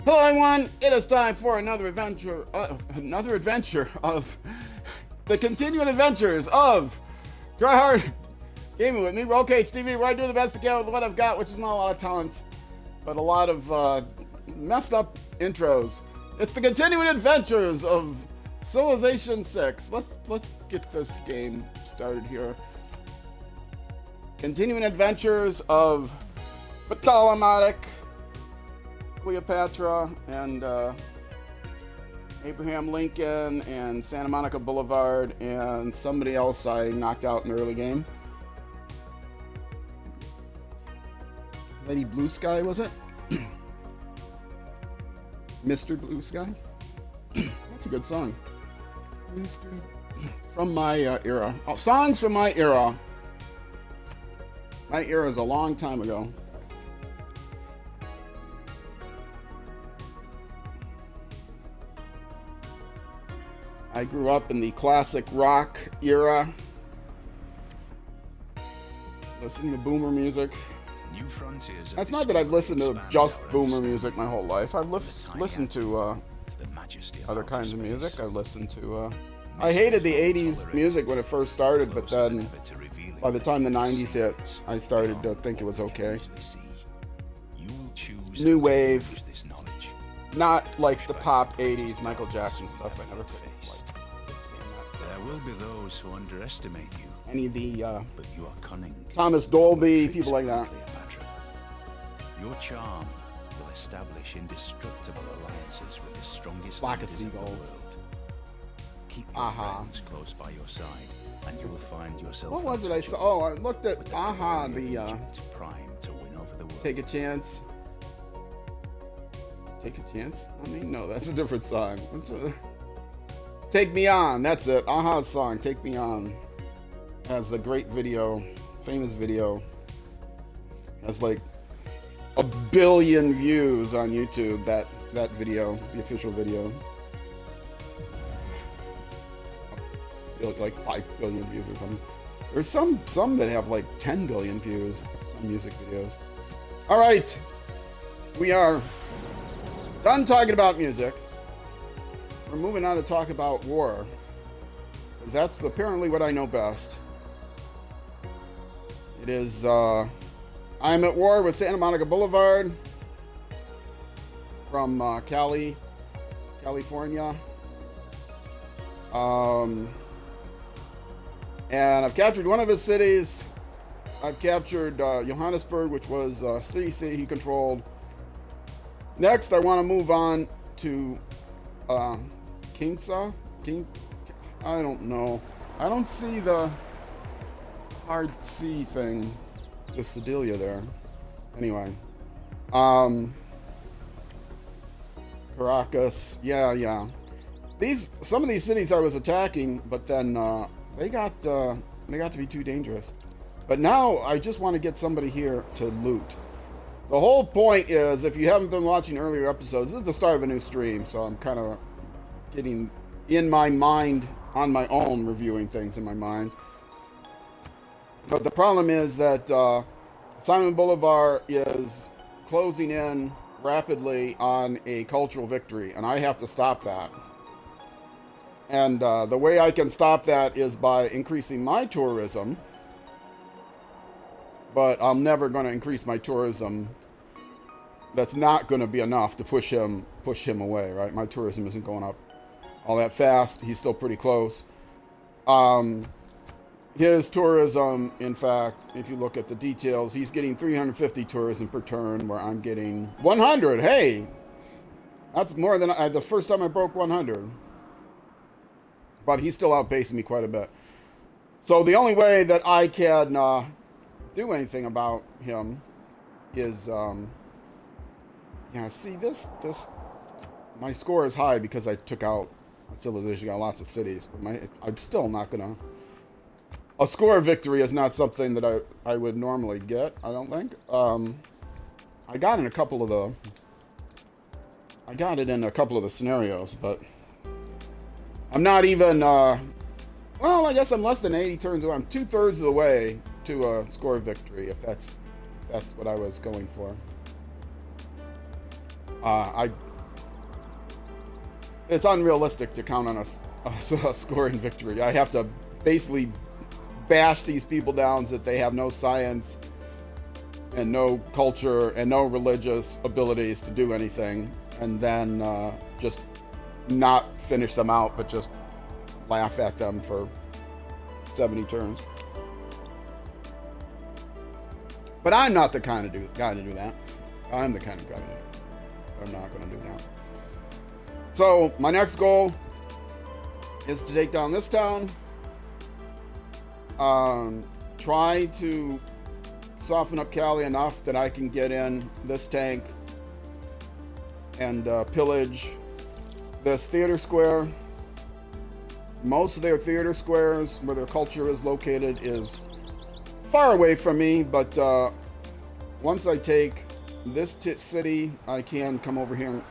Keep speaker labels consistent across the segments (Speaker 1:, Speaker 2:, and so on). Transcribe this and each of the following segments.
Speaker 1: Hello everyone, it is time for another adventure of the continuing adventures of Tryhard Gaming with me, Rollcage TV, where I do the best I can with what I've got, which is not a lot of talent, but a lot of messed up intros. It's the continuing adventures of Civilization 6. Let's get this game started here. Continuing adventures of Ptolemaic, Cleopatra, and Abraham Lincoln, and Santa Monica Boulevard, and somebody else I knocked out in the early game. Lady Blue Sky, was it? Mr. Blue Sky? That's a good song. From my era. Oh, songs from my era. My era is a long time ago. I grew up in the classic rock era, listening to boomer music.
Speaker 2: New frontiers.
Speaker 1: That's not that I've listened to just boomer music my whole life. I've listened to other kinds of music. I've listened to... I hated the 80s music when it first started, but then by the time the 90s hit, I started to think it was okay. New wave. Not like the pop 80s Michael Jackson stuff. I never could like.
Speaker 2: There will be those who underestimate you.
Speaker 1: Any of the
Speaker 2: but you are cunning.
Speaker 1: Thomas Dolby, people like that.
Speaker 2: Cleopatra. Your charm will establish indestructible alliances with the strongest
Speaker 1: Flock of
Speaker 2: leaders of the
Speaker 1: seagulls.
Speaker 2: world. Keep your friends close by your side, and you will find yourself.
Speaker 1: What was it I saw? Oh, I looked at the
Speaker 2: prime to win over the world.
Speaker 1: Take a Chance. Take a Chance? I mean, no, that's a different song. Take Me On, that's it. Aha's song, Take Me On. Has the great video, famous video. Has like 1 billion views on YouTube, that video, the official video. Like 5 billion views or something. There's some that have like 10 billion views, some music videos. All right, we are done talking about music. We're moving on to talk about war, because that's apparently what I know best. It is, I'm at war with Santa Monica Boulevard from California. And I've captured one of his cities. I've captured Johannesburg, which was a city he controlled. Next, I want to move on to Kinsa? I don't know. I don't see the hard C thing. Just Sedalia there. Anyway. Caracas. Yeah. Some of these cities I was attacking, but then they got to be too dangerous. But now I just want to get somebody here to loot. The whole point is, if you haven't been watching earlier episodes, this is the start of a new stream, so I'm kind of getting in my mind, on my own, reviewing things in my mind. But the problem is that Simon Bolivar is closing in rapidly on a cultural victory, and I have to stop that. And the way I can stop that is by increasing my tourism. But I'm never going to increase my tourism. That's not going to be enough to push him away, right? My tourism isn't going up all that fast. He's still pretty close. His tourism, in fact, if you look at the details, he's getting 350 tourism per turn, where I'm getting 100. Hey, that's more than the first time I broke 100. But he's still outpacing me quite a bit. So the only way that I can do anything about him is, see, this, my score is high because I took out Civilization, got lots of cities, but I'm still not gonna, a score victory is not something that I would normally get, I don't think. I got it in a couple of the scenarios, but I'm not even, well, I guess I'm less than 80 turns away. I'm 2/3 of the way to a score victory, if that's what I was going for. it's unrealistic to count on a scoring victory. I have to basically bash these people down so that they have no science and no culture and no religious abilities to do anything, and then just not finish them out, but just laugh at them for 70 turns. But I'm not the kind of guy to do that. I'm the kind of guy to do that. I'm not going to do that. So my next goal is to take down this town. Try to soften up Cali enough that I can get in this tank and pillage this theater square. Most of their theater squares where their culture is located is far away from me, but once I take this city, I can come over here and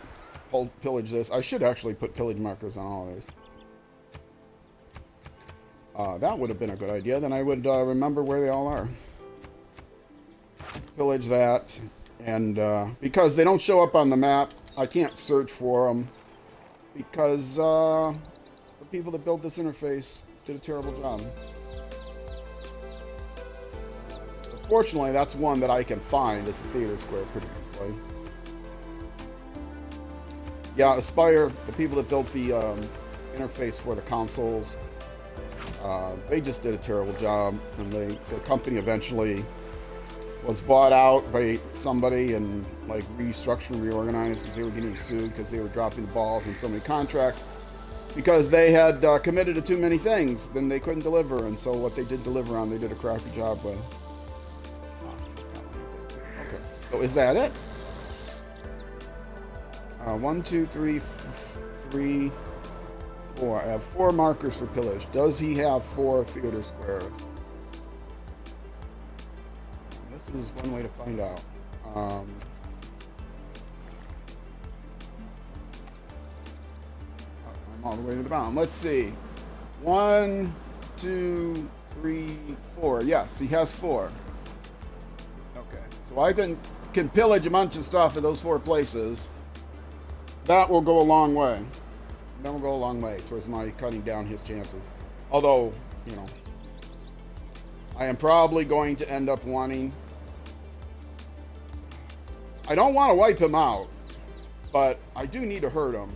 Speaker 1: pillage this. I should actually put pillage markers on all of these. That would have been a good idea. Then I would remember where they all are. Pillage that, and because they don't show up on the map, I can't search for them, because the people that built this interface did a terrible job. Fortunately, that's one that I can find as a theater square pretty easily. Yeah, Aspire, the people that built the interface for the consoles, they just did a terrible job, and the company eventually was bought out by somebody and like restructured and reorganized because they were getting sued because they were dropping the balls in so many contracts because they had committed to too many things. Then they couldn't deliver, and so what they did deliver on, they did a crappy job with. Okay, so is that it? 1, 2, 3, 3, 4. I have 4 markers for pillage. Does he have 4 theater squares? This is one way to find out. I'm all the way to the bottom. Let's see. 1, 2, 3, 4. Yes, he has 4. Okay, so I can pillage a bunch of stuff at those 4 places. That will go a long way. That will go a long way towards my cutting down his chances. Although, you know, I am probably going to end up wanting... I don't want to wipe him out, but I do need to hurt him.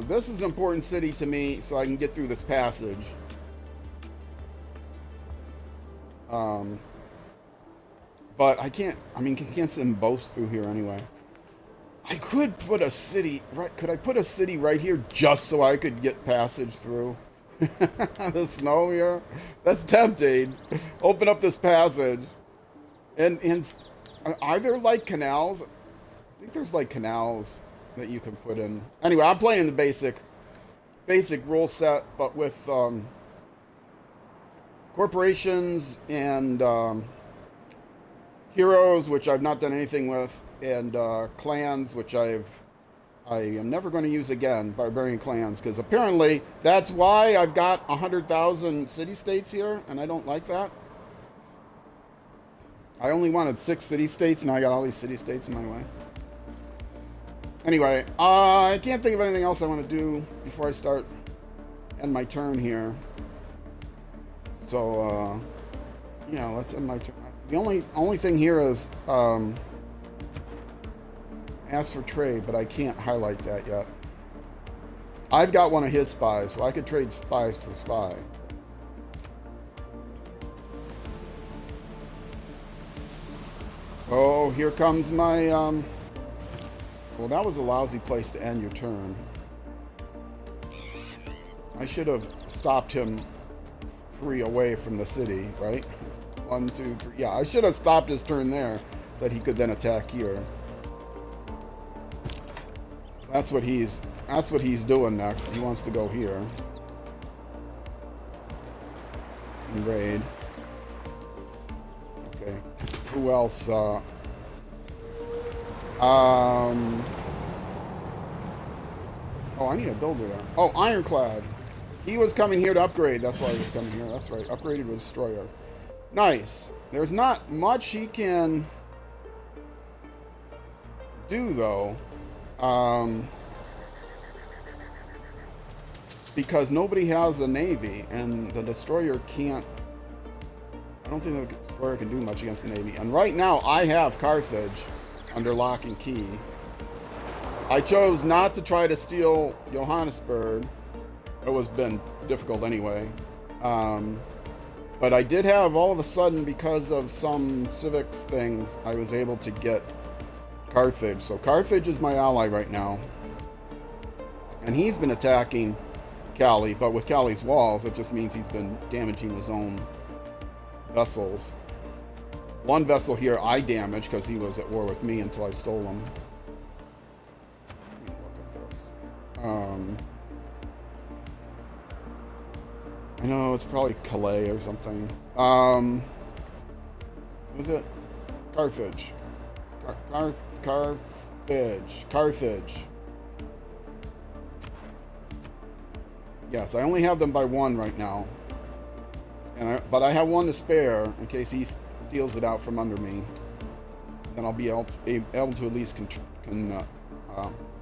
Speaker 1: This is an important city to me, so I can get through this passage. But I can't send them both through here anyway. I could put a city, right? Could I put a city right here just so I could get passage through the snow here? That's tempting. Open up this passage. And are there like canals? I think there's like canals that you can put in. Anyway, I'm playing the basic rule set, but with corporations and heroes, which I've not done anything with, and clans, which I am never going to use again, Barbarian Clans, because apparently that's why I've got 100,000 city-states here, and I don't like that. I only wanted 6 city-states, and I got all these city-states in my way. Anyway, I can't think of anything else I want to do before I end my turn here. So, yeah, let's end my turn. The only thing here is ask for trade, but I can't highlight that yet. I've got one of his spies, so I could trade spies for spy. Oh, here comes my, well, that was a lousy place to end your turn. I should have stopped him 3 away from the city, right? 1, 2, 3. Yeah, I should have stopped his turn there, so that he could then attack here. That's what he's doing next. He wants to go here and raid. Okay. Who else? Oh, I need a builder there. Oh, Ironclad. He was coming here to upgrade. That's why he was coming here. That's right. Upgraded with Destroyer. Nice. There's not much he can do, though. because nobody has a navy, and the destroyer can't. I don't think the destroyer can do much against the navy. And right now, I have Carthage under lock and key. I chose not to try to steal Johannesburg. It was been difficult anyway. But I did have, all of a sudden, because of some civics things, I was able to get Carthage. So Carthage is my ally right now. And he's been attacking Cali, but with Cali's walls, it just means he's been damaging his own vessels. One vessel here I damaged because he was at war with me until I stole him. Let me look at this. I know it's probably Calais or something. What is it? Carthage. Carthage. Yes, I only have them by one right now. But I have one to spare in case he steals it out from under me. Then I'll be able to at least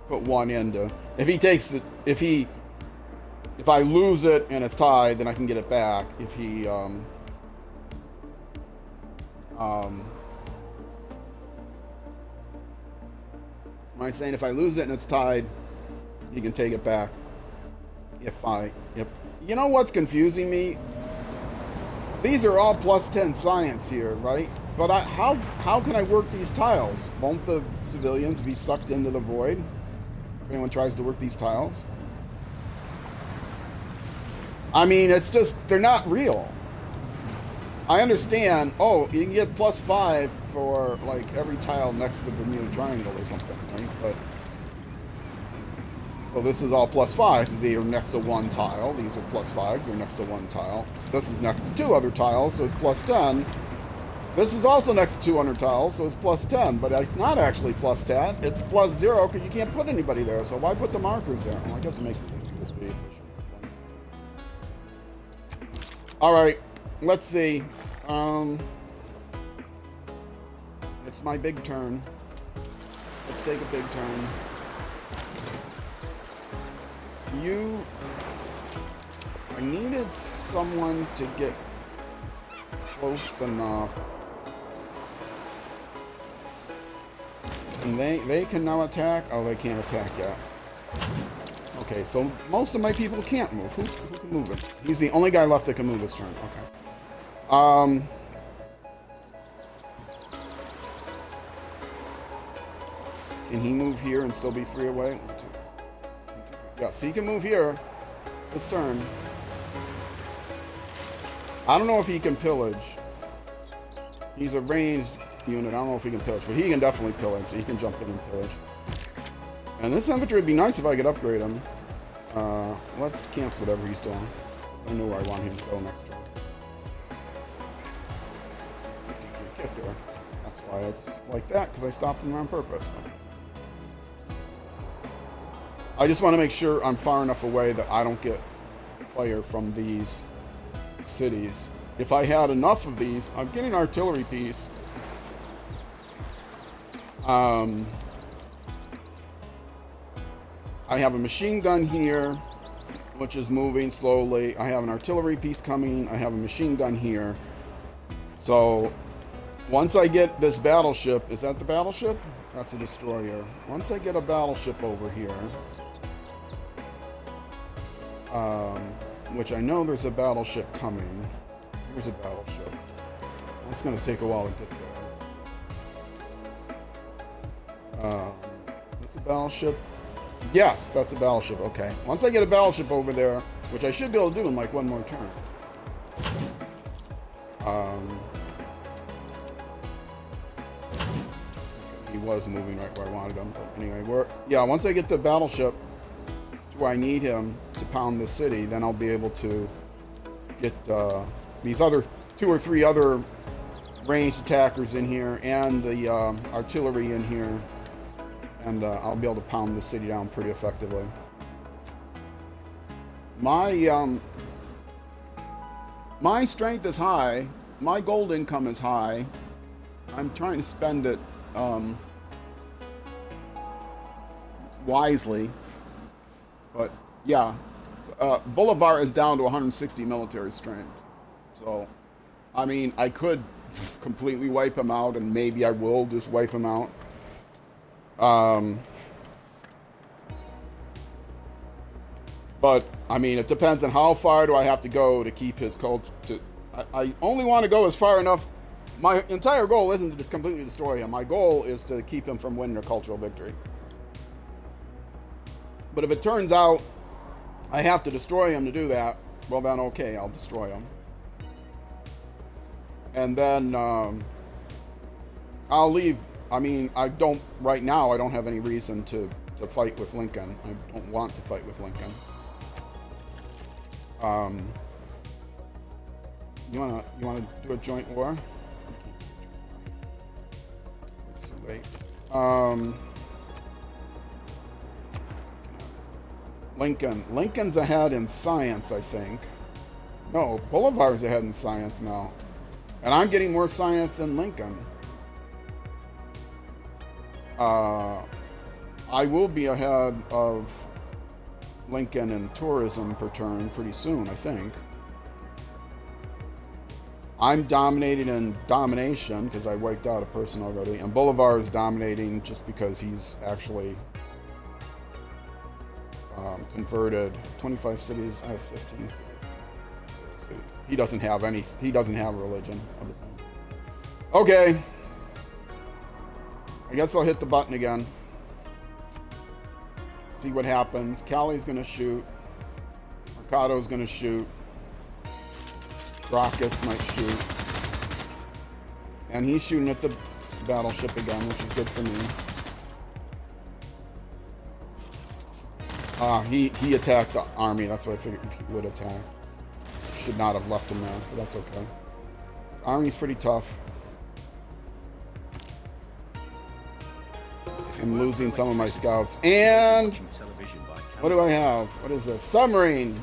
Speaker 1: put one into. If he takes it, if I lose it and it's tied, then I can get it back. If he am I saying if I lose it and it's tied, he can take it back. If you know what's confusing me? These are all +10 science here, right? But how can I work these tiles? Won't the civilians be sucked into the void if anyone tries to work these tiles? I mean, it's just, they're not real. I understand, oh, you can get +5 for, like, every tile next to the Bermuda Triangle or something, right? But, so this is all +5, because they are next to one tile. These are +5s, they're next to one tile. This is next to 2 other tiles, so it's +10. This is also next to 200 tiles, so it's +10, but it's not actually +10. It's +0, because you can't put anybody there, so why put the markers there? Well, I guess it makes it easy to see. Alright, let's see. It's my big turn. Let's take a big turn. I needed someone to get close enough. And they can now attack? Oh, they can't attack yet. Okay, so most of my people can't move. Who can move it? He's the only guy left that can move this turn. Okay. Can he move here and still be 3 away? 1, 2, 1, 2, 3. Yeah, so he can move here this turn. I don't know if he can pillage. He's a ranged unit. I don't know if he can pillage, but he can definitely pillage. He can jump in and pillage. And this infantry would be nice if I could upgrade him. Let's cancel whatever he's doing. I know where I want him to go next turn. See if he can't get there. That's why it's like that, because I stopped him on purpose. I just want to make sure I'm far enough away that I don't get fire from these cities. If I had enough of these, I'm getting an artillery piece. I have a machine gun here, which is moving slowly. I have an artillery piece coming. I have a machine gun here. So, once I get this battleship, is that the battleship? That's a destroyer. Once I get a battleship over here, which I know there's a battleship coming. Here's a battleship. That's going to take a while to get there. That's a battleship. Yes, that's a battleship. Okay. Once I get a battleship over there, which I should be able to do in like one more turn. He was moving right where I wanted him, but anyway, once I get the battleship to where I need him to pound the city, then I'll be able to get these other 2 or 3 other ranged attackers in here and the artillery in here. And I'll be able to pound the city down pretty effectively. My strength is high. My gold income is high. I'm trying to spend it wisely. But yeah, Bolivar is down to 160 military strength. So, I mean, I could completely wipe him out, and maybe I will just wipe him out. But, I mean, it depends on how far do I have to go to keep his culture. I only want to go as far enough. My entire goal isn't to just completely destroy him. My goal is to keep him from winning a cultural victory. But if it turns out I have to destroy him to do that, well then okay, I'll destroy him. And then I'll leave. I mean, right now I don't have any reason to fight with Lincoln. I don't want to fight with Lincoln. You wanna do a joint war? It's too late. Lincoln's ahead in science, I think. No, Bolivar's ahead in science now. And I'm getting more science than Lincoln. I will be ahead of Lincoln in tourism per turn pretty soon, I think. I'm dominating in domination because I wiped out a person already. And Bolivar is dominating just because he's actually converted 25 cities. I have 15 cities. He doesn't have a religion of his own. Okay. I guess I'll hit the button again. See what happens. Callie's gonna shoot. Mercado's gonna shoot. Gracchus might shoot. And he's shooting at the battleship again, which is good for me. He attacked the army. That's what I figured he would attack. Should not have left him there, but that's okay. The army's pretty tough. I'm losing some of my scouts. And what do I have? What is this? Submarine!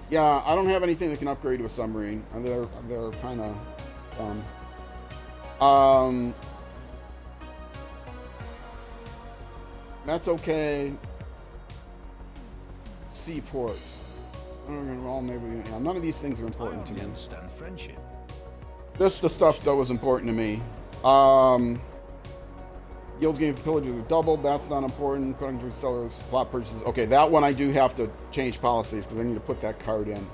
Speaker 1: Yeah, I don't have anything that can upgrade to a submarine. They're kind of dumb. That's okay. Seaports. Well, maybe, yeah, none of these things are important to me.
Speaker 2: Understand friendship.
Speaker 1: This is the stuff that was important to me. Yields gained from pillagers are doubled. That's not important. Putting through sellers, plot purchases. Okay, that one I do have to change policies because I need to put that card in.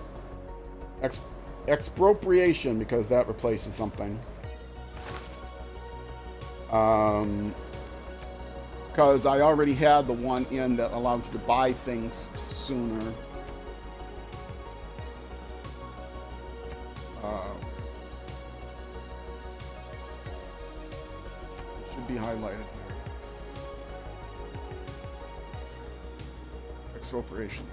Speaker 1: Expropriation, because that replaces something. Because I already had the one in that allowed you to buy things sooner. It should be highlighted here. Expropriation.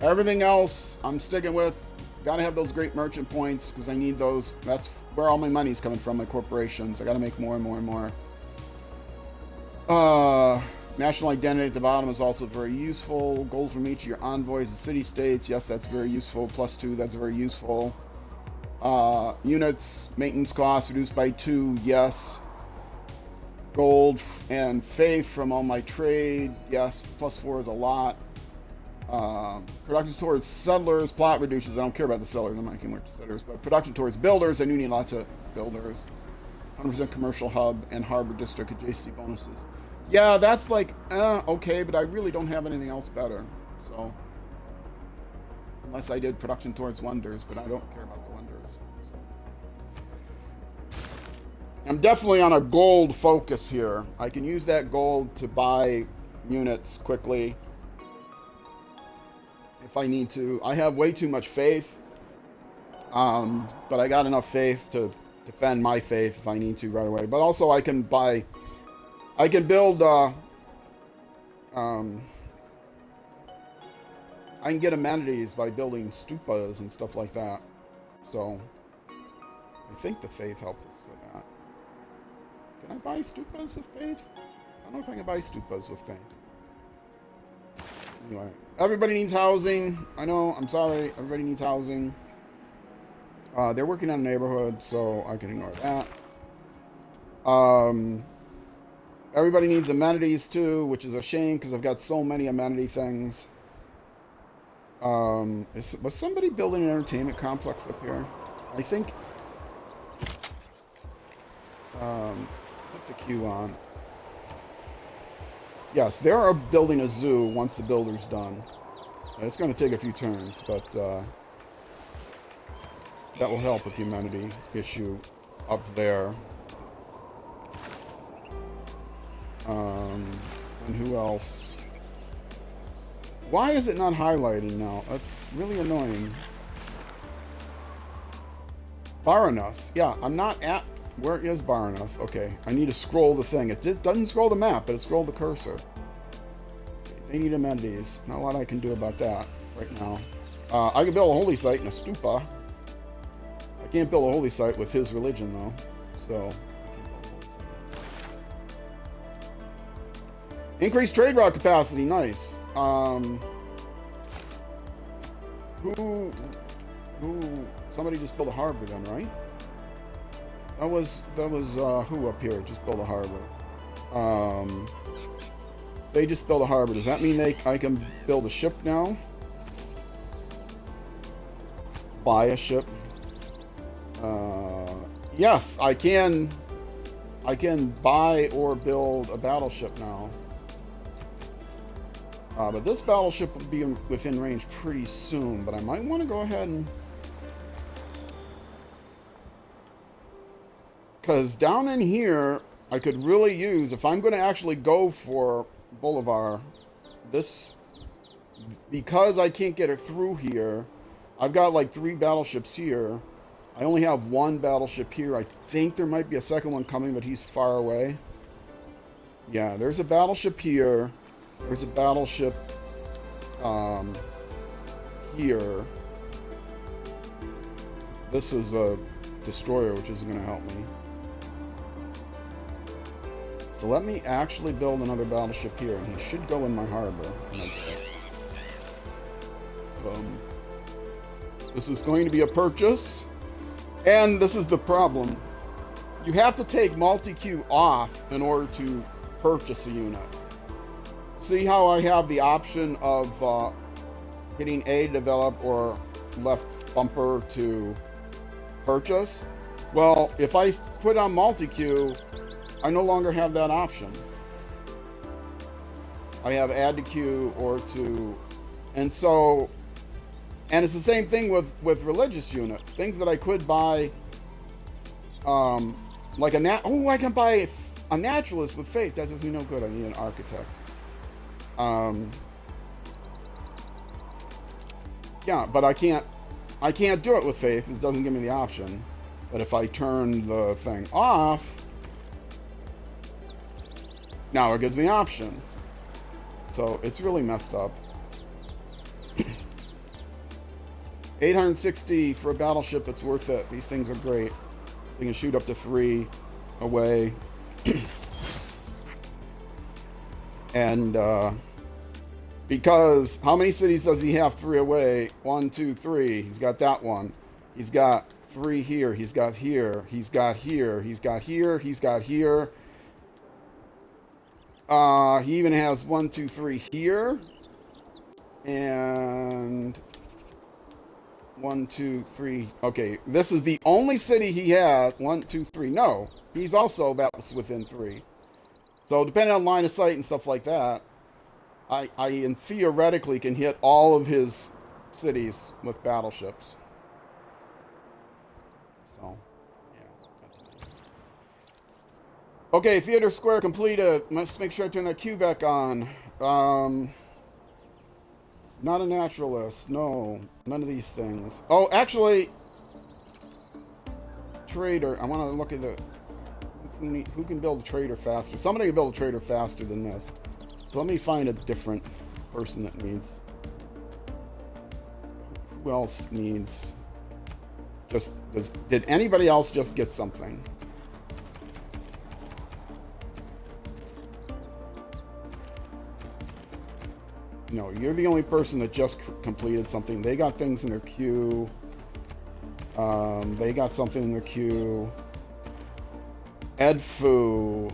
Speaker 1: Everything else I'm sticking with. Gotta have those great merchant points because I need those. That's where all my money's coming from, my corporations. I gotta make more and more and more. National identity at the bottom is also very useful. Gold from each of your envoys and city-states. Yes, that's very useful. +2, that's very useful. Units, maintenance costs reduced by 2, yes. Gold and faith from all my trade, yes. +4 is a lot. Production towards settlers, plot reduces. I don't care about the settlers, I'm not getting much settlers, but production towards builders, I do need lots of builders. 100% commercial hub and harbor district adjacency bonuses. Yeah, that's like, okay, but I really don't have anything else better. So, unless I did production towards wonders, but I don't care about the wonders. So. I'm definitely on a gold focus here. I can use that gold to buy units quickly if I need to. I have way too much faith, but I got enough faith to defend my faith if I need to right away. But also I can build I can get amenities by building stupas and stuff like that. So I think the faith helps us with that. Can I buy stupas with faith? I don't know if I can buy stupas with faith. Anyway, everybody needs housing. I know, I'm sorry, everybody needs housing. They're working on a neighborhood, so I can ignore that. Everybody needs amenities too, which is a shame because I've got so many amenity things. Was somebody building an entertainment complex up here? I think. Put the queue on. Yes, they are building a zoo once the builder's done. It's going to take a few turns, but that will help with the amenity issue up there. And who else? Why is it not highlighting now? That's really annoying. Baranus. Yeah, I'm not at... Where is Baranus? Okay, I need to scroll the thing. It doesn't scroll the map, but it scrolled the cursor. They need amenities. Not a lot I can do about that right now. I can build a holy site in a stupa. I can't build a holy site with his religion, though. So, I can't build a holy site. Increased trade route capacity. Nice. Somebody just built a harbor then, right? That was who up here just built a harbor? They just built a harbor. Does that mean I can build a ship now? Buy a ship? Yes, I can buy or build a battleship now. But this battleship will be within range pretty soon, but I might want to go ahead and... Because down in here, I could really use, if I'm going to actually go for Bolivar, this... Because I can't get it through here, I've got like 3 battleships here. I only have 1 battleship here. I think there might be a second one coming, but he's far away. Yeah, there's a battleship here. There's a battleship here. This is a destroyer, which isn't going to help me. So let me actually build another battleship here, and he should go in my harbor. This is going to be a purchase, and this is the problem. You have to take multi-queue off in order to purchase a unit. See how I have the option of hitting A to develop or left bumper to purchase? Well, if I put on multi-queue, I no longer have that option. I have add to queue or to... And so... And it's the same thing with religious units. Things that I could buy... like a... Oh, I can buy a naturalist with faith. That does me no good. I need an architect. Yeah, but I can't do it with faith. It doesn't give me the option. But if I turn the thing off, now it gives me option. So it's really messed up. 860 for a battleship, it's worth it. These things are great. They can shoot up to 3 away. And because how many cities does he have 3 away? 1, 2, 3. He's got that one. He's got 3 here. He's got here. He's got here. He's got here. He's got here. He even has 1, 2, 3 here. And 1, 2, 3. Okay, this is the only city he has. 1, 2, 3. No, he's also that's within 3. So depending on line of sight and stuff like that, I theoretically can hit all of his cities with battleships. So, yeah, that's nice. Okay, Theater Square completed. Let's make sure I turn that queue back on. Not a naturalist. No, none of these things. Oh, actually, trader. I want to look at the who can build a trader faster. Somebody can build a trader faster than this. So let me find a different person that needs. Who else needs? Did anybody else just get something? No, you're the only person that just completed something. They got things in their queue. They got something in their queue. Edfu.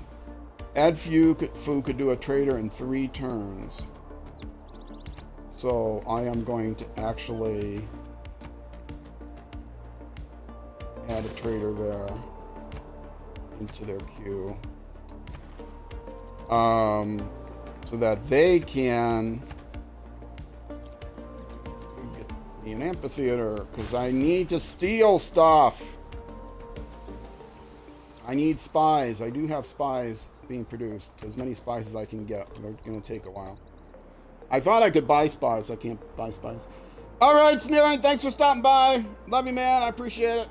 Speaker 1: Add Fu could do a trader in 3 turns. So I am going to actually add a trader there into their queue. So that they can get me an amphitheater, because I need to steal stuff. I need spies. I do have spies being produced. As many spies as I can get. They're going to take a while. I thought I could buy spies. I can't buy spies. All right, Snivin, thanks for stopping by. Love you, man. I appreciate it.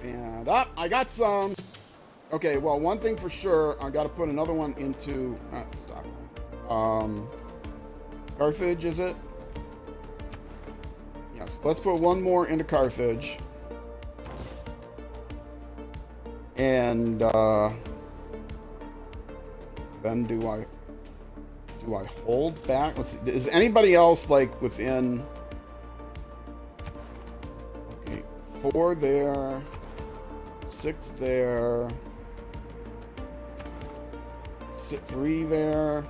Speaker 1: And I got some. Okay, well, one thing for sure, I got to put another one into Stockholm. Carthage, is it? Yes. Let's put one more into Carthage. And then do I hold back? Let's see. Is anybody else like within? Okay, 4 there, 6 there, 3 there,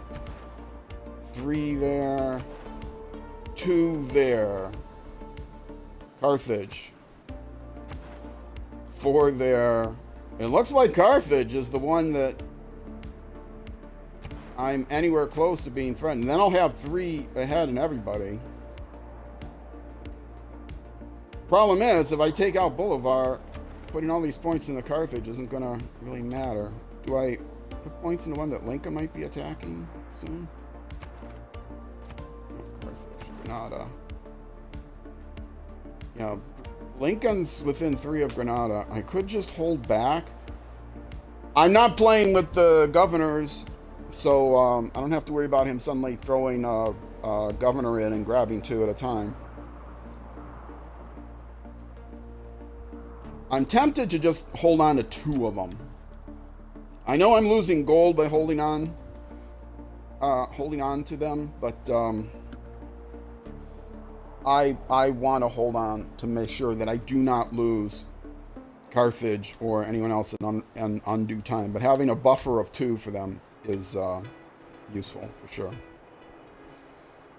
Speaker 1: 3 there, 2 there. Carthage. 4 there. It looks like Carthage is the one that I'm anywhere close to being threatened. Then I'll have 3 ahead in everybody. Problem is, if I take out Bolivar, putting all these points into Carthage isn't going to really matter. Do I put points in the one that Lincoln might be attacking soon? No, Carthage, Granada. Yeah, Lincoln's within 3 of Granada. I could just hold back. I'm not playing with the governors, so I don't have to worry about him suddenly throwing a governor in and grabbing 2 at a time. I'm tempted to just hold on to 2 of them. I know I'm losing gold by holding on to them, but I want to hold on to make sure that I do not lose Carthage or anyone else in undue time. But having a buffer of 2 for them is useful for sure.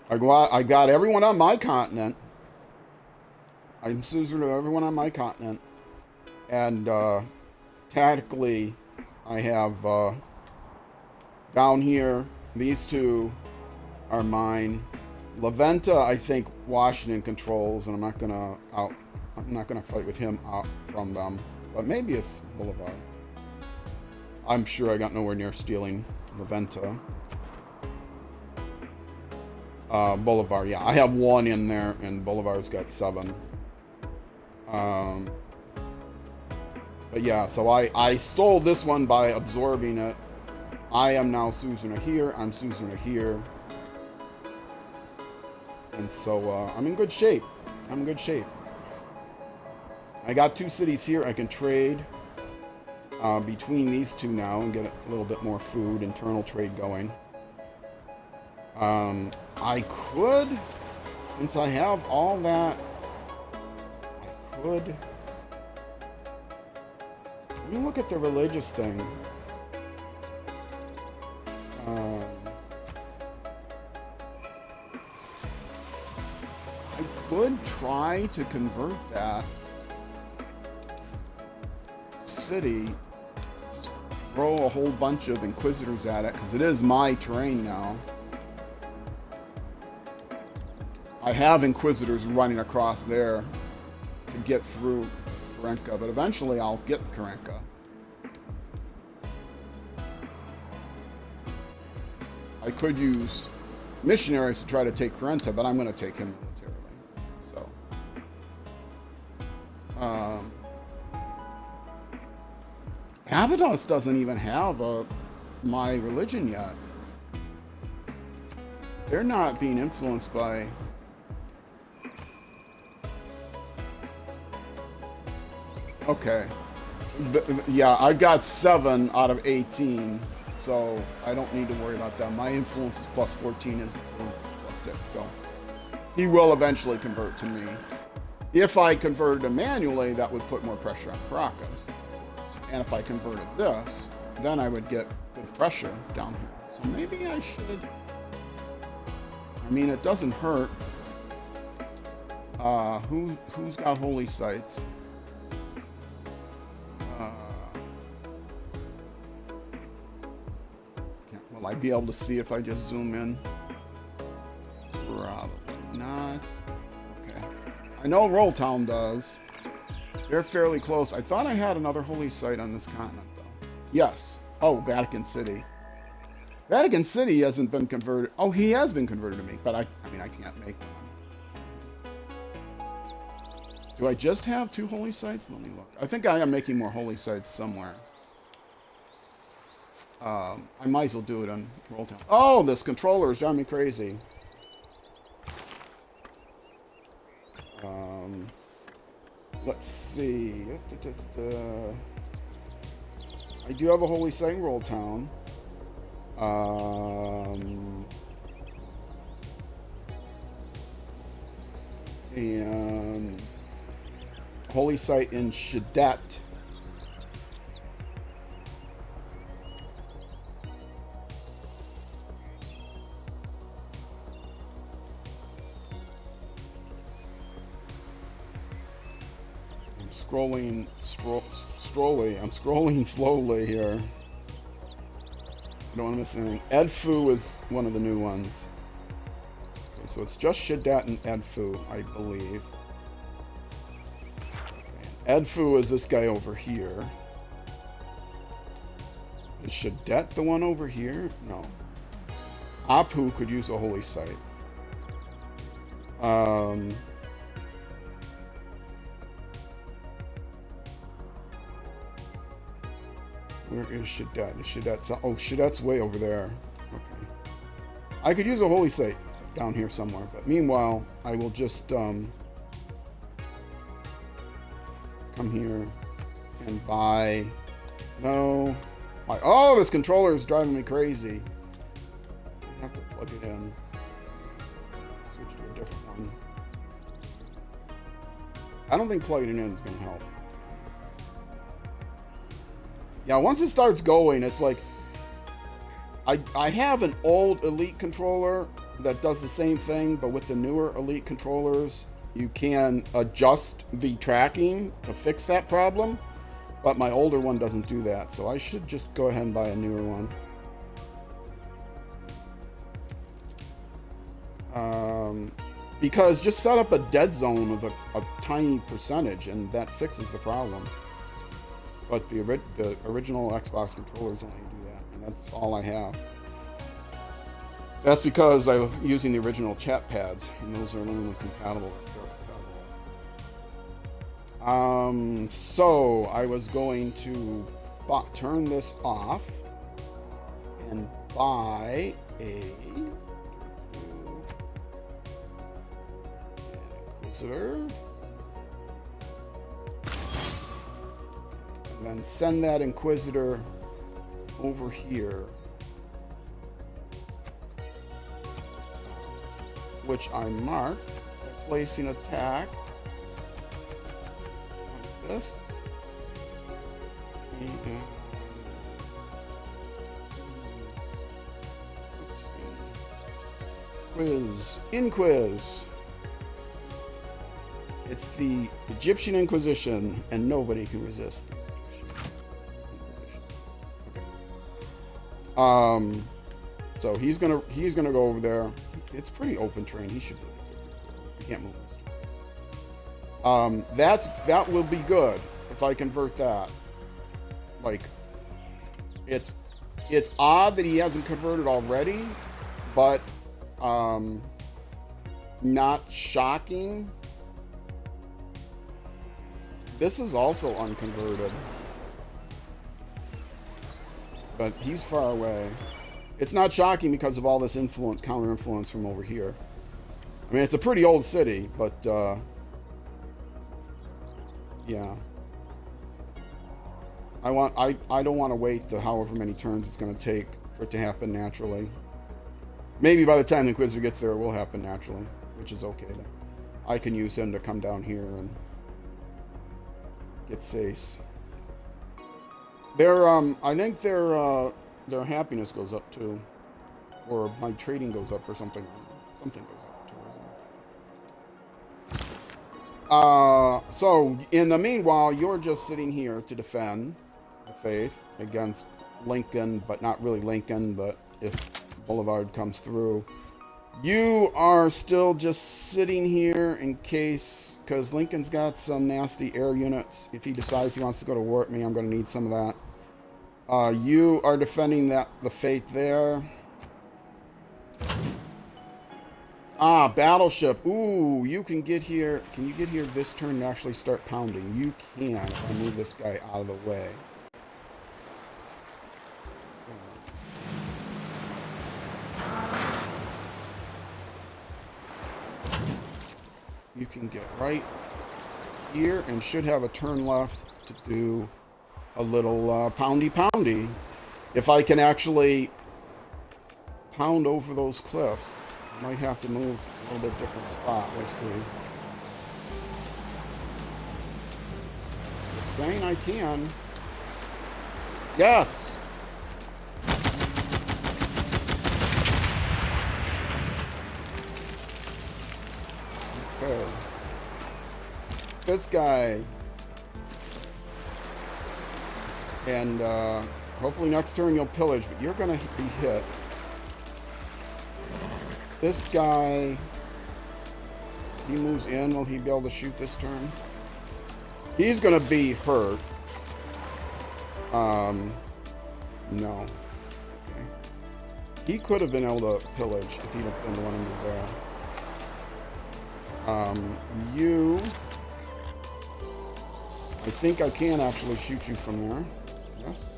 Speaker 1: I got everyone on my continent. I'm suzerain of everyone on my continent. And tactically, I have down here, these 2 are mine. La Venta, I think Washington controls, and I'm not gonna fight with him out from them. But maybe it's Bolivar. I'm sure I got nowhere near stealing La Venta. Bolivar, yeah, I have 1 in there, and Bolivar's got 7. But yeah, so I stole this one by absorbing it. I am now suzerain here. I'm suzerain here. And so I'm in good shape. I'm in good shape. I got 2 cities here I can trade between these 2 now and get a little bit more food, internal trade going. I could, since I have all that, I could. Let me look at the religious thing. I could try to convert that city, just throw a whole bunch of inquisitors at it, because it is my terrain now. I have inquisitors running across there to get through Karenka, but eventually I'll get Karenka. I could use missionaries to try to take Karenta, but I'm going to take him militarily. So, Abydos doesn't even have my religion yet. They're not being influenced by. Okay. Yeah, I've got 7 out of 18, so I don't need to worry about that. My influence is +14, his influence is +6, so he will eventually convert to me. If I converted them manually, that would put more pressure on Caracas. And if I converted this, then I would get good pressure down here. So maybe I should. I mean, it doesn't hurt. Who's got holy sites? Will I be able to see if I just zoom in? Probably not. Okay. I know Roll Town does. They're fairly close. I thought I had another holy site on this continent, though. Yes. Oh, Vatican City. Vatican City hasn't been converted. Oh, he has been converted to me, but I mean, I can't make one. Do I just have 2 holy sites? Let me look. I think I am making more holy sites somewhere. I might as well do it on Roll Town. Oh, this controller is driving me crazy. Let's see. I do have a holy site in Roll Town. And holy site in Shadet. I'm scrolling slowly here. I don't want to miss anything. Edfu is one of the new ones. Okay, so it's just Shadet and Edfu, I believe. Edfu is this guy over here. Is Shadet the one over here? No. Apu could use a holy site. Where is Shadet? Is Shadet's... Oh, Shadet's way over there. Okay. I could use a holy site down here somewhere, but meanwhile, I will just come here and buy... No. Oh, this controller is driving me crazy. I have to plug it in. Switch to a different one. I don't think plugging it in is going to help. Yeah, once it starts going, it's like... I have an old Elite controller that does the same thing, but with the newer Elite controllers, you can adjust the tracking to fix that problem. But my older one doesn't do that, so I should just go ahead and buy a newer one. Because just set up a dead zone of a tiny percentage, and that fixes the problem. But the original Xbox controllers only do that, and that's all I have. That's because I'm using the original chat pads, and those are only compatible. So I was going to turn this off and buy an Inquisitor. And then send that Inquisitor over here, which I mark by placing attack like this. And Inquiz. It's the Egyptian Inquisition, and nobody can resist the Egyptian Inquisition. Okay. So he's gonna go over there. It's pretty open terrain. He should be able to get through. He can't move this. That will be good if I convert that. Like, it's odd that he hasn't converted already, but not shocking. This is also unconverted, but he's far away. It's not shocking because of all this influence, counter influence from over here. I mean, it's a pretty old city, but yeah. I don't want to wait the however many turns it's going to take for it to happen naturally. Maybe by the time the Inquisitor gets there, it will happen naturally, which is okay then. I can use him to come down here and get Sace. I think their happiness goes up too, or my trading goes up or something. Something goes up. Tourism. So in the meanwhile, you're just sitting here to defend the faith against Lincoln, but not really Lincoln. But if Boulevard comes through, you are still just sitting here in case, because Lincoln's got some nasty air units. If he decides he wants to go to war with me, I'm going to need some of that. You are defending the faith there. Ah, battleship. Ooh, you can get here. Can you get here this turn and actually start pounding? You can if I move this guy out of the way. You can get right here and should have a turn left to do a little poundy. If I can actually pound over those cliffs, I might have to move a little bit different spot. Let's see. It's saying I can. Yes! Okay. This guy. And hopefully next turn you'll pillage, but you're going to be hit. This guy, he moves in. Will he be able to shoot this turn? He's going to be hurt. No. Okay. He could have been able to pillage if he'd have been the one to move there. You... I think I can actually shoot you from there. Yes.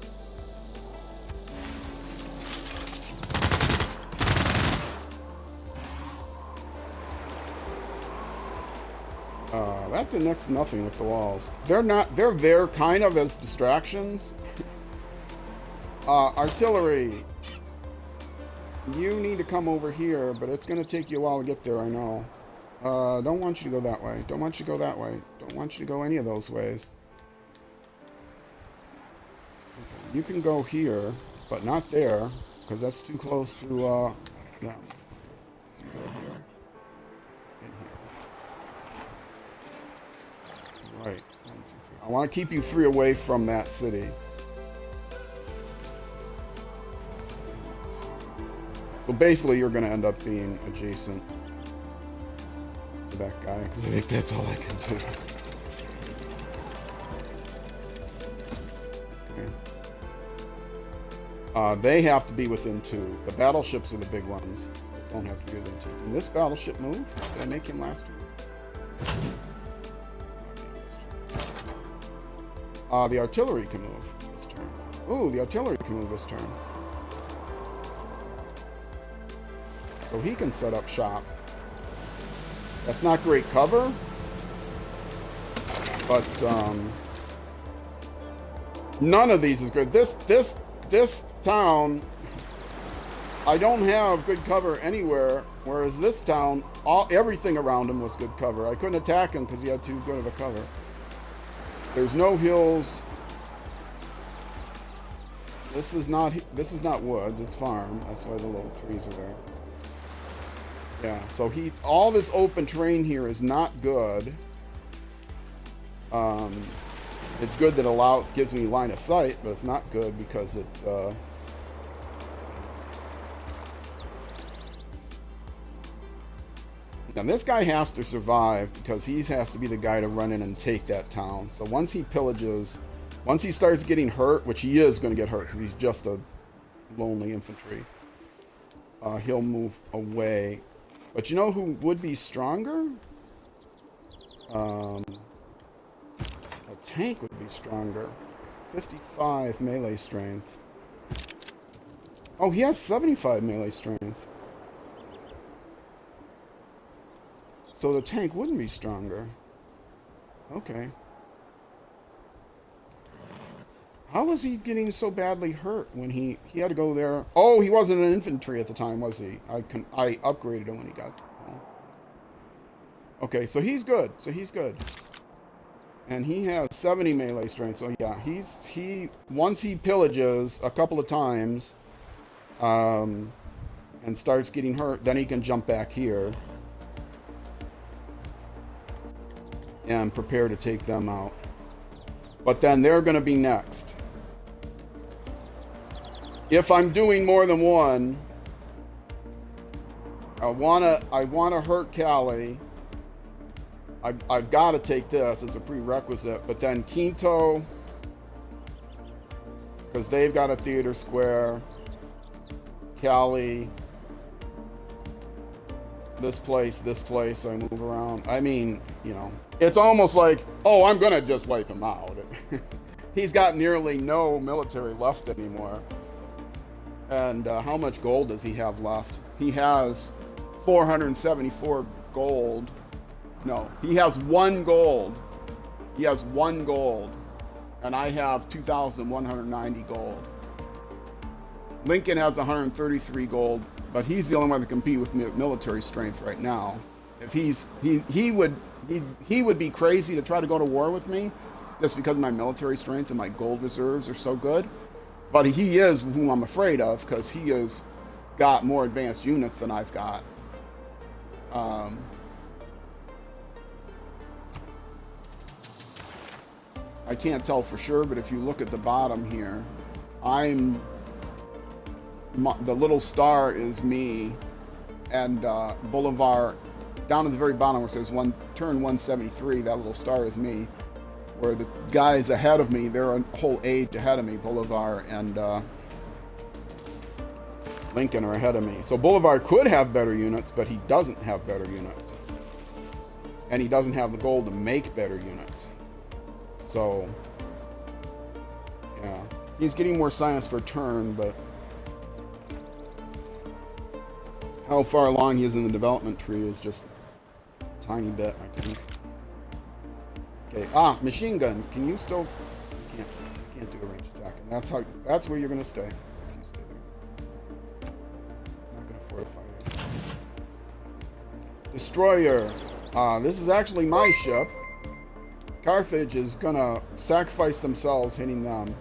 Speaker 1: That did next to nothing with the walls. They're there kind of as distractions. Artillery. You need to come over here, but it's going to take you a while to get there, I know. Don't want you to go that way. Don't want you to go that way. Don't want you to go any of those ways. Okay. You can go here, but not there, because that's too close to, them. So you go here. And here. Right. 1, 2, 3. I want to keep you 3 away from that city. So basically, you're going to end up being adjacent to that guy, because I think that's all I can do. Okay. They have to be within 2. The battleships are the big ones. They don't have to be within 2. Can this battleship move? Did I make him last turn? The artillery can move this turn. Ooh, the artillery can move this turn. So he can set up shop. That's not great cover, but none of these is good. This town, I don't have good cover anywhere, whereas this town, everything around him was good cover. I couldn't attack him because he had too good of a cover. There's no hills. This is not woods, it's farm. That's why the little trees are there. Yeah, so all this open terrain here is not good. It's good that gives me line of sight, but it's not good because it now this guy has to survive because he has to be the guy to run in and take that town. So once he pillages, once he starts getting hurt, which he is going to get hurt because he's just a lonely infantry, he'll move away. But you know who would be stronger? A tank would be stronger. 55 melee strength. Oh, he has 75 melee strength. So the tank wouldn't be stronger. Okay. How was he getting so badly hurt when he had to go there? Oh, he wasn't an infantry at the time, was he? I upgraded him when he got there. Okay, so he's good. So he's good. And he has 70 melee strength. So yeah, once he pillages a couple of times, and starts getting hurt, then he can jump back here and prepare to take them out. But then they're going to be next. If I'm doing more than one, I wanna hurt Cali. I've got to take this as a prerequisite. But then Quinto, because they've got a theater square. Cali, this place, so I move around. I mean, you know, it's almost like, oh, I'm gonna just wipe him out. He's got nearly no military left anymore. And how much gold does he have left? He has 474 gold. No, he has 1 gold. He has 1 gold. And I have 2,190 gold. Lincoln has 133 gold, but he's the only one that can compete with military strength right now. If he would be crazy to try to go to war with me, just because my military strength and my gold reserves are so good. But he is who I'm afraid of, because he has got more advanced units than I've got. I can't tell for sure, but if you look at the bottom here, the little star is me, and Boulevard, down at the very bottom where it says turn 173, that little star is me. Where the guys ahead of me, they're a whole age ahead of me. Boulevard and Lincoln are ahead of me. So Boulevard could have better units, but he doesn't have better units. And he doesn't have the gold to make better units. So, yeah. He's getting more science per turn, but how far along he is in the development tree is just a tiny bit, I think. Okay, machine gun. Can you still? You can't do a range attack. And that's where you're gonna stay. So you stay there. Not gonna fortify you. Destroyer. This is actually my ship. Carthage is gonna sacrifice themselves hitting them.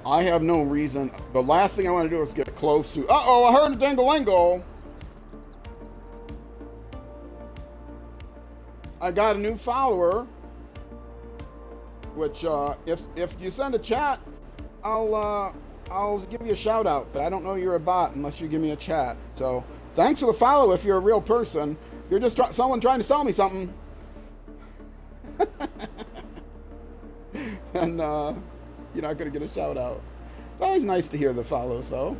Speaker 1: I have no reason. The last thing I want to do is get close to. Uh-oh! I heard a dingle-lingle. I got a new follower, which if you send a chat, I'll give you a shout out. But I don't know you're a bot unless you give me a chat. So thanks for the follow if you're a real person. If you're just someone trying to sell me something, and you're not gonna get a shout out. It's always nice to hear the follows though.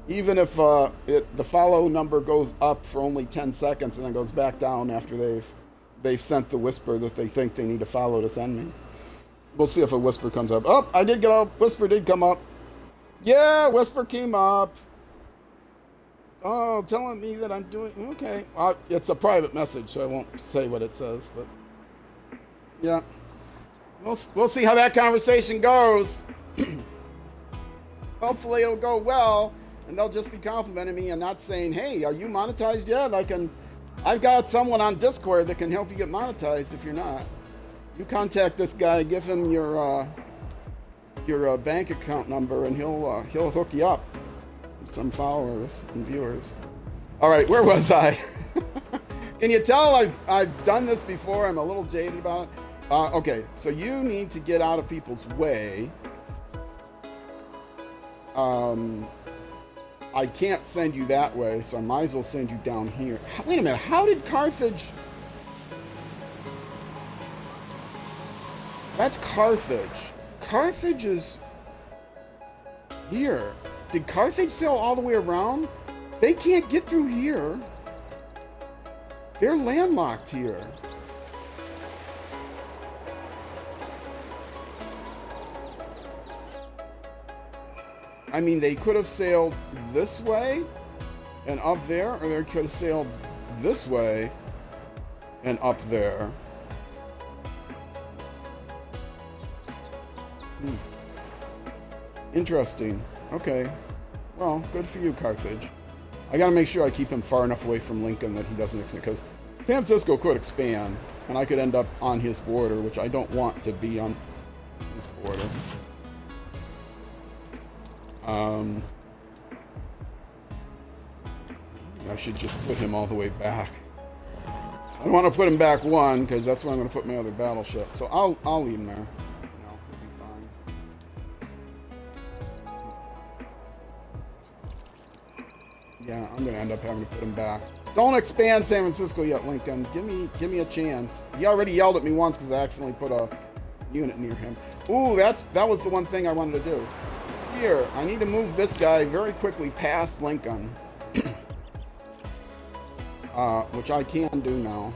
Speaker 1: Even if the follow number goes up for only 10 seconds and then goes back down after they've sent the whisper that they think they need a follow to send me. We'll see if a whisper comes up. Oh, I did get a whisper. Did come up. Yeah, whisper came up. Oh, telling me that I'm doing okay. It's a private message, so I won't say what it says. But yeah, we'll see how that conversation goes. Hopefully, it'll go well, and they'll just be complimenting me and not saying, "Hey, are you monetized yet?" I've got someone on Discord that can help you get monetized if you're not. You contact this guy, give him your bank account number, and he'll hook you up with some followers and viewers. All right, where was I? Can you tell I've done this before? I'm a little jaded about it. Okay, so you need to get out of people's way. I can't send you that way, so I might as well send you down here. Wait a minute, how did Carthage... That's Carthage. Carthage is here. Did Carthage sail all the way around? They can't get through here. They're landlocked here. I mean, they could have sailed this way and up there, or they could have sailed this way and up there. Interesting. Okay. Well, good for you, Carthage. I gotta make sure I keep him far enough away from Lincoln that he doesn't expand, because San Francisco could expand, and I could end up on his border, which I don't want to be on his border. I should just put him all the way back. I want to put him back one, because that's where I'm going to put my other battleship. So I'll leave him there. He'll be fine. Yeah, I'm going to end up having to put him back. Don't expand San Francisco yet, Lincoln. Give me a chance. He already yelled at me once because I accidentally put a unit near him. Ooh, that was the one thing I wanted to do. Here, I need to move this guy very quickly past Lincoln. Which I can do now.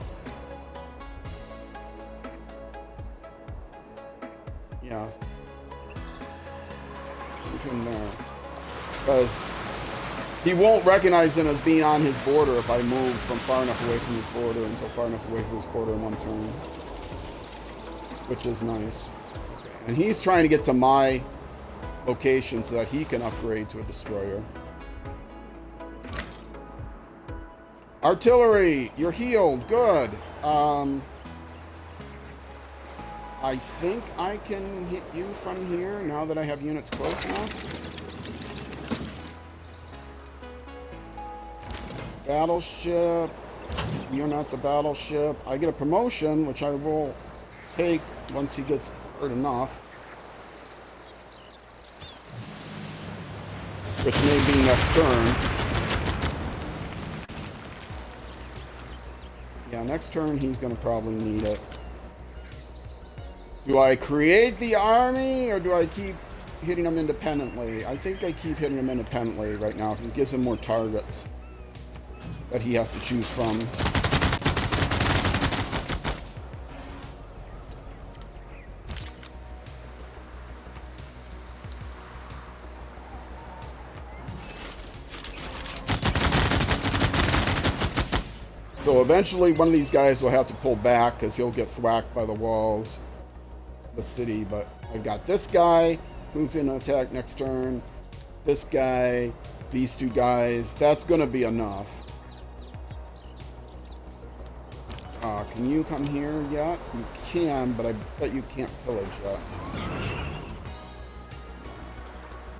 Speaker 1: Yes. Move him there. Because he won't recognize him as being on his border if I move from far enough away from his border until far enough away from his border in one turn. Which is nice. Okay. And he's trying to get to my location so that he can upgrade to a destroyer. Artillery, you're healed. Good. I think I can hit you from here now that I have units close enough. Battleship. You're not the battleship. I get a promotion, which I will take once he gets hurt enough. Which may be next turn. Yeah, next turn he's going to probably need it. Do I create the army, or do I keep hitting him independently? I think I keep hitting him independently right now, because it gives him more targets that he has to choose from. So eventually one of these guys will have to pull back because he'll get thwacked by the walls of the city. But I've got this guy who's in an attack next turn. This guy, these two guys. That's going to be enough. Can you come here yet? You can, but I bet you can't pillage yet.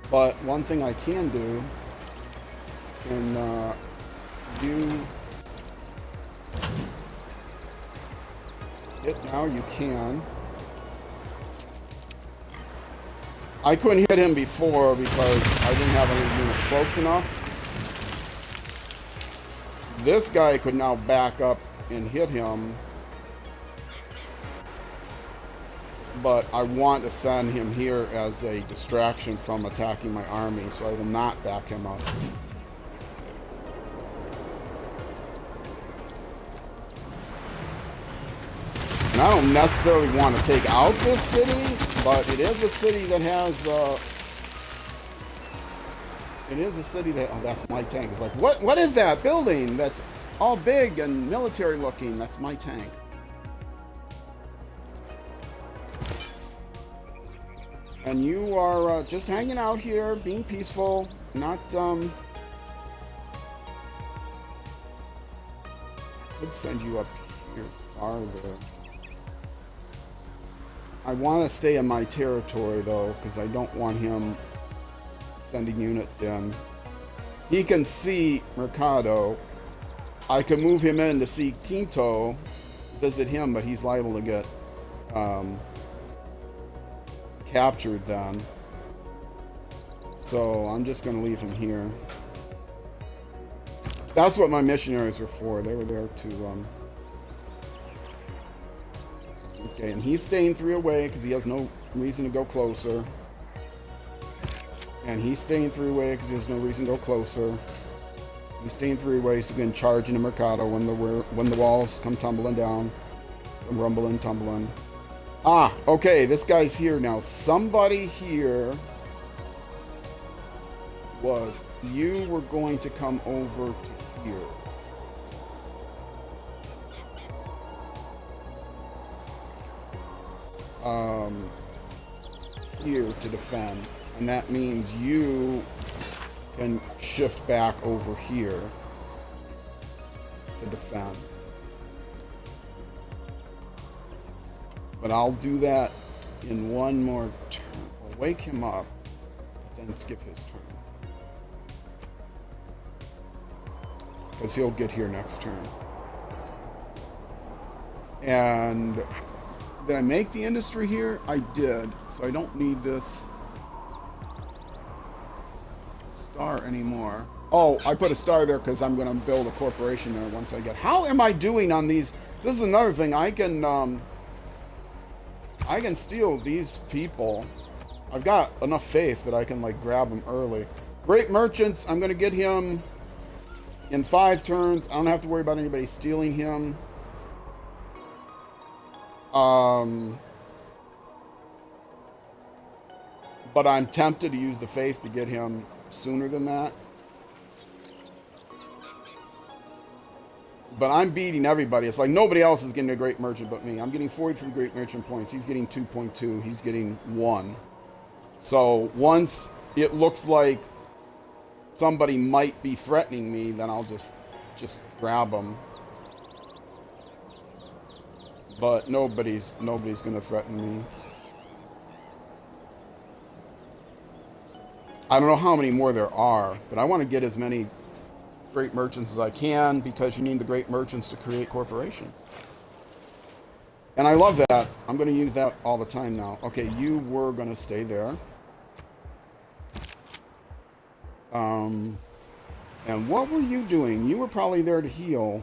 Speaker 1: But one thing I can do, can you hit now? You can. I couldn't hit him before because I didn't have any unit close enough. This guy could now back up and hit him, but I want to send him here as a distraction from attacking my army, so I will not back him up. And I don't necessarily want to take out this city, but it is a city that has, it is a city that, oh, that's my tank. It's like, what is that building that's all big and military looking? That's my tank. And you are just hanging out here, being peaceful, not, could send you up here farther. I want to stay in my territory, though, because I don't want him sending units in. He can see Mercado. I can move him in to see Quinto, visit him, but he's liable to get captured then. So I'm just going to leave him here. That's what my missionaries were for. They were there to... Okay, and he's staying 3 away because he has no reason to go closer. And he's staying 3 away because he has no reason to go closer. He's staying 3 away so he can charge into Mercado when the walls come tumbling down. Come rumbling, tumbling. Ah, okay, this guy's here now. Somebody here was... You were going to come over to here. Here to defend, and that means you can shift back over here to defend. But I'll do that in one more turn. I'll wake him up, but then skip his turn. Because he'll get here next turn. And did I make the industry here? I did. So I don't need this star anymore. Oh, I put a star there because I'm going to build a corporation there once I get... How am I doing on these? This is another thing. I can steal these people. I've got enough faith that I can, like, grab them early. Great merchants, I'm going to get him in 5 turns. I don't have to worry about anybody stealing him. But I'm tempted to use the faith to get him sooner than that. But I'm beating everybody. It's like nobody else is getting a great merchant but me. I'm getting 43 great merchant points. He's getting 2.2. He's getting 1. So once it looks like somebody might be threatening me, then I'll just grab them. But nobody's gonna threaten me. I don't know how many more there are, but I want to get as many great merchants as I can, because you need the great merchants to create corporations. And I love that. I'm going to use that all the time now. Okay, you were going to stay there. And what were you doing? You were probably there to heal.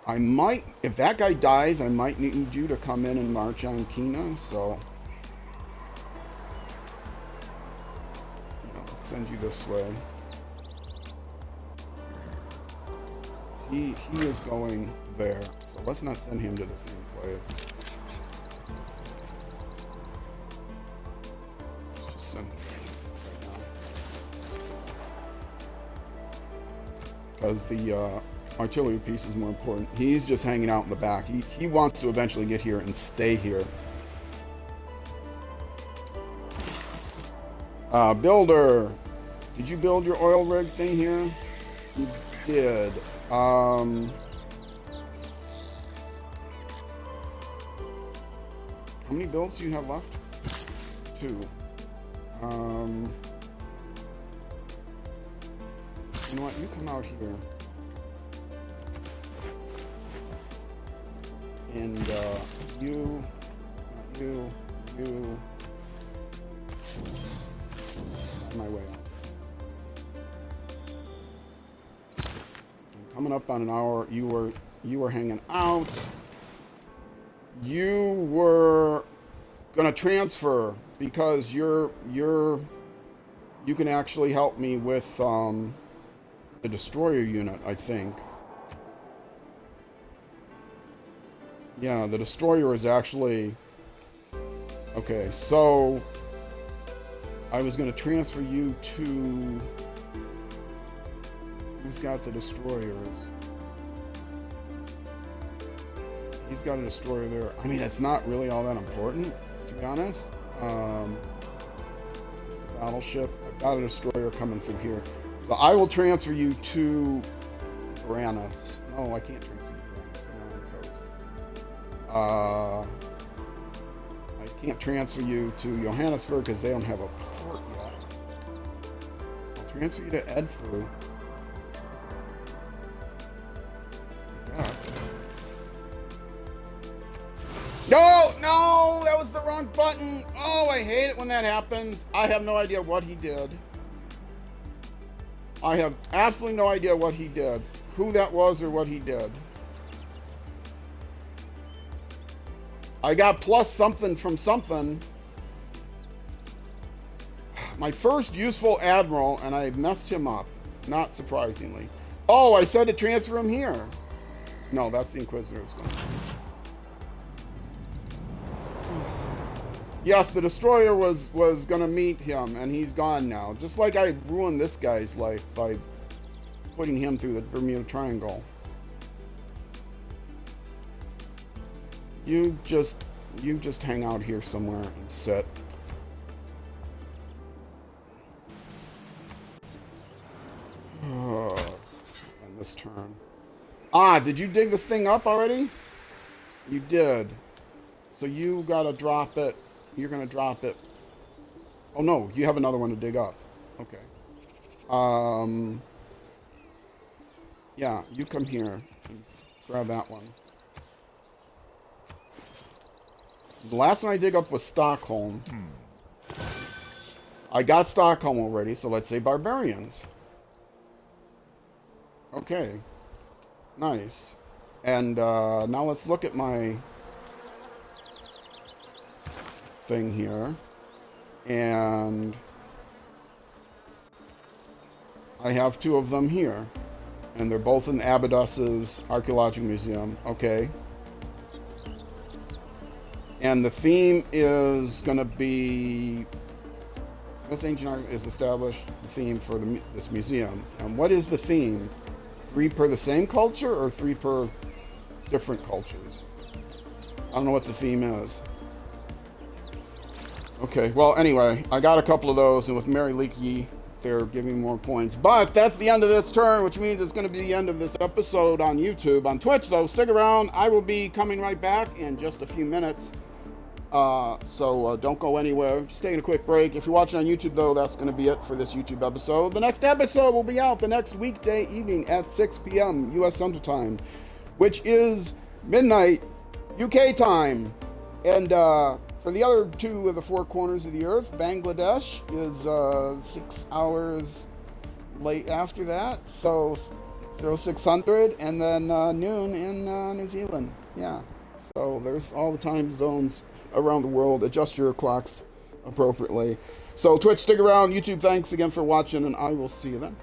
Speaker 1: I might, if that guy dies, I might need you to come in and march on Kina, so... Let's send you this way. He is going there, so let's not send him to the same place. Let's just send him right now. Because the, artillery piece is more important. He's just hanging out in the back. He wants to eventually get here and stay here. Builder. Did you build your oil rig thing here? You did. How many builds do you have left? 2. You know what? You come out here. And you, on my way out. I'm coming up on an hour. You were hanging out. You were gonna transfer because you can actually help me with the destroyer unit, I think. Yeah, the destroyer is actually... Okay, so... I was going to transfer you to... Who's got the destroyers? He's got a destroyer there. I mean, it's not really all that important, to be honest. It's the battleship. I've got a destroyer coming through here. So I will transfer you to Uranus. No, I can't transfer. I can't transfer you to Johannesburg because they don't have a port yet. I'll transfer you to Edfu. No, that was the wrong button. Oh, I hate it when that happens. I have no idea what he did. I have absolutely no idea what he did. Who that was or what he did. I got plus something from something. My first useful admiral, and I messed him up, not surprisingly. Oh, I said to transfer him here. No, that's the Inquisitor's going. Yes, the destroyer was going to meet him, and he's gone now. Just like I ruined this guy's life by putting him through the Bermuda Triangle. You just hang out here somewhere and sit. And this turn. Ah, did you dig this thing up already? You did. So you gotta drop it. You're gonna drop it. Oh no, you have another one to dig up. Okay. Yeah, you come here and grab that one. The last one I dig up was Stockholm. I got Stockholm already, so let's say Barbarians. Okay. Nice. And now let's look at my thing here. And I have two of them here. And they're both in Abydos's Archaeological Museum. Okay. And the theme is going to be... This ancient art is established, the theme for this museum. And what is the theme? 3 per the same culture or 3 per different cultures? I don't know what the theme is. Okay, well, anyway, I got a couple of those, and with Mary Leakey, they're giving me more points. But that's the end of this turn, which means it's going to be the end of this episode on YouTube. On Twitch, though, stick around. I will be coming right back in just a few minutes. So don't go anywhere. Just taking a quick break. If you're watching on YouTube, though, that's going to be it for this YouTube episode. The next episode will be out the next weekday evening at 6 p.m. U.S. Central Time, which is midnight UK time. And for the other 2 of the 4 corners of the earth, Bangladesh is 6 hours late after that. So 0600, and then noon in New Zealand. Yeah. So there's all the time zones around the world. Adjust your clocks appropriately. So Twitch, stick around. YouTube, thanks again for watching, and I will see you then.